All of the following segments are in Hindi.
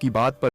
उसकी बात पर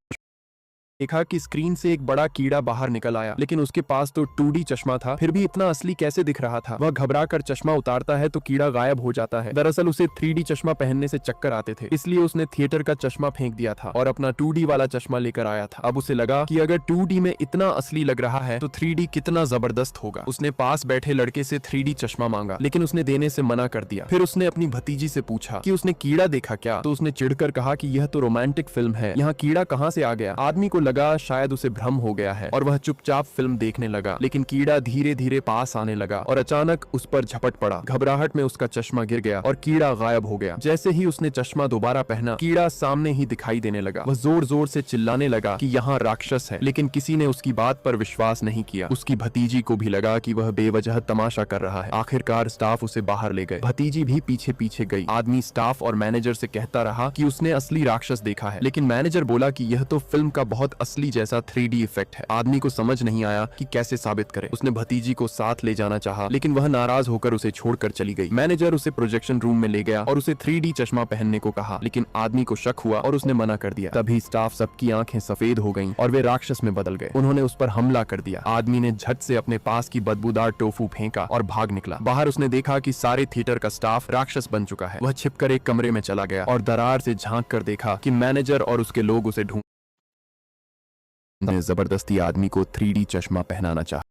देखा कि स्क्रीन से एक बड़ा कीड़ा बाहर निकल आया, लेकिन उसके पास तो 2D चश्मा था, फिर भी इतना असली कैसे दिख रहा था। वह घबरा कर चश्मा उतारता है तो कीड़ा गायब हो जाता है। दरअसल उसे 3D चश्मा पहनने से चक्कर आते थे, इसलिए उसने थिएटर का चश्मा फेंक दिया था और अपना 2D वाला चश्मा लेकर आया था। अब उसे लगा कि अगर 2D में इतना असली लग रहा है तो 3D कितना जबरदस्त होगा। उसने पास बैठे लड़के से 3D चश्मा मांगा, लेकिन उसने देने से मना कर दिया। फिर उसने अपनी भतीजी से पूछा कि उसने कीड़ा देखा क्या, तो उसने चिढ़कर कहा कि यह तो रोमांटिक फिल्म है, यहाँ कीड़ा कहाँ से आ गया। आदमी को लगा शायद उसे भ्रम हो गया है और वह चुपचाप फिल्म देखने लगा, लेकिन कीड़ा धीरे धीरे पास आने लगा और अचानक उस पर झपट पड़ा। घबराहट में उसका चश्मा गिर गया और कीड़ा गायब हो गया। जैसे ही उसने चश्मा दोबारा पहना, कीड़ा सामने ही दिखाई देने लगा। वह जोर जोर से चिल्लाने लगा कि यहाँ राक्षस है, लेकिन किसी ने उसकी बात पर विश्वास नहीं किया। उसकी भतीजी को भी लगा कि वह बेवजह तमाशा कर रहा है। आखिरकार स्टाफ उसे बाहर ले गए। भतीजी भी पीछे पीछे गई। आदमी स्टाफ और मैनेजर से कहता रहा कि उसने असली राक्षस देखा है, लेकिन मैनेजर बोला कि यह तो फिल्म का बहुत असली जैसा 3D इफेक्ट है। आदमी को समझ नहीं आया कि कैसे साबित करे। उसने भतीजी को साथ ले जाना चाहा, लेकिन वह नाराज होकर उसे छोड़कर चली गई। मैनेजर उसे प्रोजेक्शन रूम में ले गया और उसे 3D चश्मा पहनने को कहा, लेकिन आदमी को शक हुआ और उसने मना कर दिया। तभी स्टाफ सबकी आंखें सफेद हो गईं और वे राक्षस में बदल गए। उन्होंने उस पर हमला कर दिया। आदमी ने झट से अपने पास की बदबूदार टोफू फेंका और भाग निकला। बाहर उसने देखा कि सारे थिएटर का स्टाफ राक्षस बन चुका है। वह छिपकर एक कमरे में चला गया और दरार से झांक कर देखा कि मैनेजर और उसके लोग उसे ढूंढ जबरदस्ती आदमी को 3D चश्मा पहनाना चाहा।